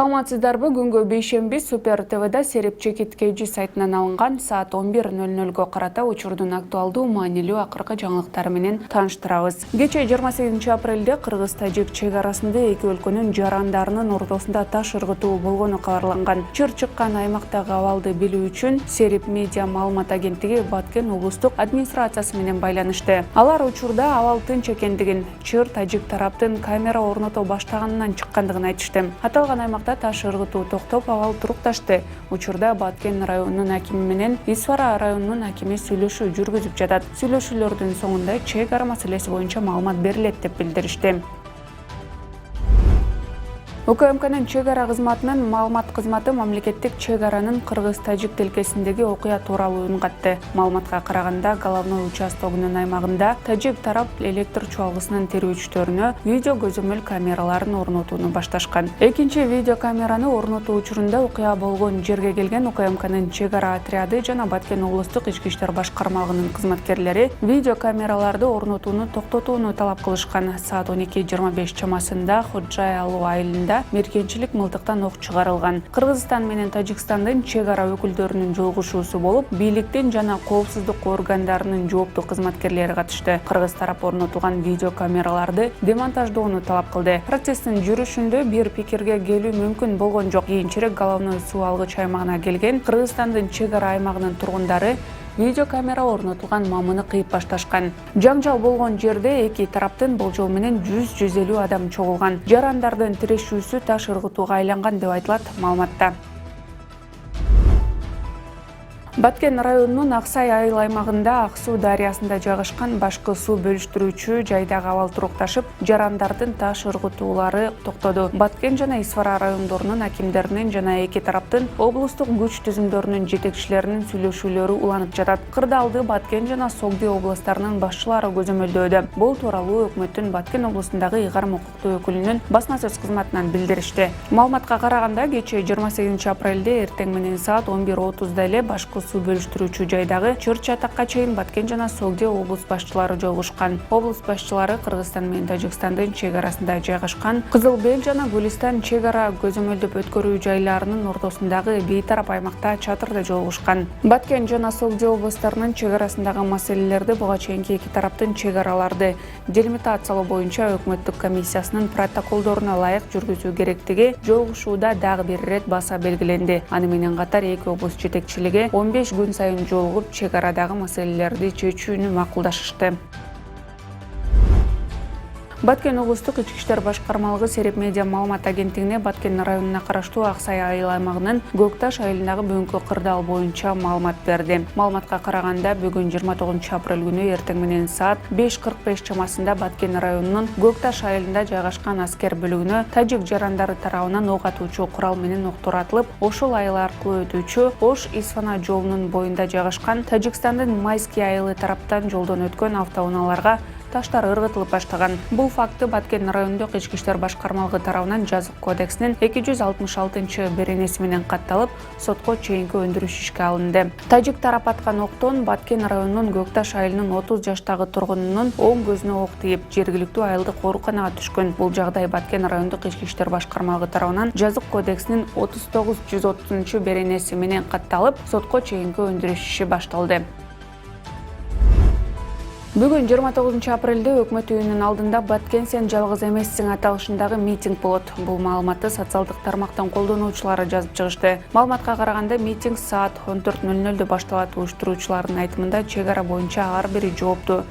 Саламатсыздарбы, күнгө бейшемби Супер ТВда Сереп Чекиткейжи сайтынан алынган саат 11:00 карата учурдун актуалдуу маанилүү акыркы жаңылыктары менен тааныштырабыз. Кечээ 28 апрелде Кыргыз-Тажик чек арасында эки өлкөнүн жарандарынын ортосунда таш ыргытуу болгону кабарланган. Чыр чыккан аймактагы абалды билүү үчүн Сереп медиа маалымат агенттиги Баткен облустук администрациясы менен байланышты. Алар учурда абал тынч экендигин, чыр тажик тараптын камера орното баштаганынан чыккандыгын айтышты. Аталган аймакта таш ыргытуу токтоп, абал турукташты. Учурда Баткен районунун акими менен Исфара районунун акими сүйлөшүү жүргүзүп жатат. Сүйлөшүүлөрдүн соңунда чек ара маселеси боюнча маалымат берилет деп билдиришти. УКМКнын чек ара кызматынын маалымат кызматы мамлекеттик чек аранын Кыргыз-Тажик тилкесиндеги окуя тууралуу үн катты. Маалыматка караганда, головной участогунун аймагында тажик тарап электр чуалгысынын терүүчтөрүнө видео көзөмөл камераларын орнотууну башташкан. Экинчи видео камераны орнотуу учурунда окуя болгон жерге келген УКМКнын чек ара отряды жана Баткен облустук ички иштер башкармалыгынын кызматкерлери видео камераларды орнотууну токтотууну талап кылышкан. Саат 12:25 чамасында Ходжай Алуу айылында меркенчилик мылтыктан ок чыгарылган. Кыргызстан менен Тажикстандын чек ара өкүлдөрүнүн жолугушуусу болуп, бийликтин жана коопсуздук органдарынын жооптуу кызматкерлери катышты. Кыргыз тарап орнотулган видео камераларды демонтаждоону талап кылды. Процесстин жүрүшүндө бир пикирге келүү мүмкүн болгон жок. Кийинчерээк головной суу алгыч аймагына келген Кыргызстандын чек ара аймагынын тургундары видео камера орнотулган мамыны кыйып башташкан. Жаңжал болгон жерде эки тараптын болжол менен 100-150 адам чогулган. Жарандардын тирешүүсү таш ыргытууга айланган деп айтылат маалыматта. Баткен районунун Аксай айыл аймагында Ак суу дарыясында жайгашкан башкы суу бөлүштүрүүчү жайдагы абал турукташып, жарандардын таш ыргытуулары токтоду. Баткен жана Исфара райондорунун акимдеринин жана эки тараптын облустук күч түзүмдөрүнүн жетекчилеринин сүйлөшүүлөрү уланып жатат. Кырдаалды Баткен жана Согди областарынын башчылары көзөмөлдөөдө. Бул тууралуу өкмөттүн Баткен облусундагы ыйгарым укуктуу өкүлүнүн басма сөз кызматынан билдиришти. Маалыматка караганда, кечээ 28 апрелде эртең менен саат 11:30 эле башкы суу бөлүштүрүүчү жайдагы Чыр-Чатакка чейин Баткен жана Согди облус башчылары жолугушкан. Облус башчылары Кыргызстан менен Тажикстандын чек арасында жайгашкан Кызыл Бел жана Гүлистан чек ара көзөмөлдөп өткөрүү жайларынын ортосундагы бейтарап аймакта чатырда жолугушкан. Баткен жана Согди облустарынын чек арасындагы маселелерди буга чейинки эки тараптын чек араларды делимитациялоо боюнча өкмөттүк комиссиясынын протоколдоруна ылайык жүргүзүү керектиги жолугушууда дагы бир ирет баса белгиленди. Аны менен катар эки облус жетекчилиги 15 күн сайын жолугуп чек арадагы маселелерди чечүүнү макулдашышты. Баткен облустук ички иштер башкармалыгы Сереп медиа маалымат агенттигине Баткен районуна караштуу Аксай айыл аймагынын Көкташ айылындагы бүгүнкү кырдаал боюнча маалымат берди. Маалыматка караганда, бүгүн 29 апрель күнү эртең менен саат 5:45 чамасында Баткен районунун Көкташ айылында жайгашкан аскер бөлүгүнө тажик жарандары тарабынан ок атуучу курал менен октор атылып, ошол айыл аркылуу өтүүчү Ош-Исфана жолунун боюнда жайгашкан Тажикстандын Майский айылы тараптан жолдон өткөн автоунааларга таштар ыргытылып баштаган. Бул факты Баткен райондук ички иштер башкармалыгы тарабынан жазык кодексинин 266 менен катталып, сотко чейинки өндүрүш ишке алынды. Тажик тарап аткан октон Баткен районунун Көкташ айылынын 30 жаштагы тургунунун оң көзүнө ок тийип, жергиликтүү айылдык ооруканага түшкөн. Бул жагдай Баткен райондук ички иштер башкармалыгы тарабынан жазык кодексинин 39-130 менен катталып, сотко чейинки өндүрүш иши башталды. Бүгүн 29 апрелде өкмөт үйүнүн алдында Баткен сен жалгыз эмессиң аталышындагы митинг болот. Бул маалыматты социалдык тармактын колдонуучулары жазып чыгышты. Маалыматка караганда, митинг саат 14:00 башталат. Уюштуруучулардын айтымында, чек ара боюнча ар бири жооптуу.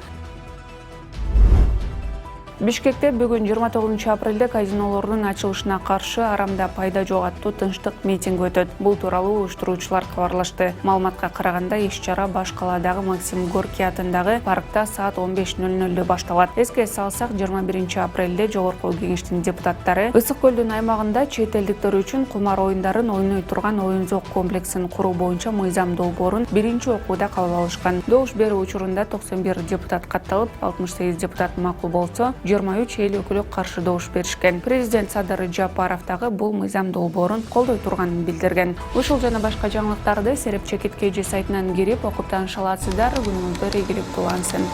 Бишкекте бүгүн 29 апрелде казинолордун ачылышына каршы арамда пайда жок аттуу тынчтык митинг өтөт. Бул тууралуу уюштуруучулар кабарлашты. Маалыматка караганда, иш-чара Баш калаадагы Максим Горький атындагы паркта саат 15:00 башталат. Эске салсак, 21 апрелде Жогорку Кеңештин депутаттары Ысык көлдүн аймагында чет элдиктер үчүн кумар оюндарын ойной турган оюн-зоок комплексин куруу боюнча мыйзам долбоорун биринчи окууда кабыл алышкан. Добуш берүү учурунда 91 депутат катталып, 68 депутат макул болсо, 23 эл өкүлү каршы добуш беришкен. Президент Садыр Жапаров дагы бул мыйзам долбоорун колдой турганын билдирген. Ушул жана башка жаңылыктарды Сереп Чекиткейжи сайтынан кирип окуп тааныша аласыздар. Күнүңүздөр ийгиликтүү улансын.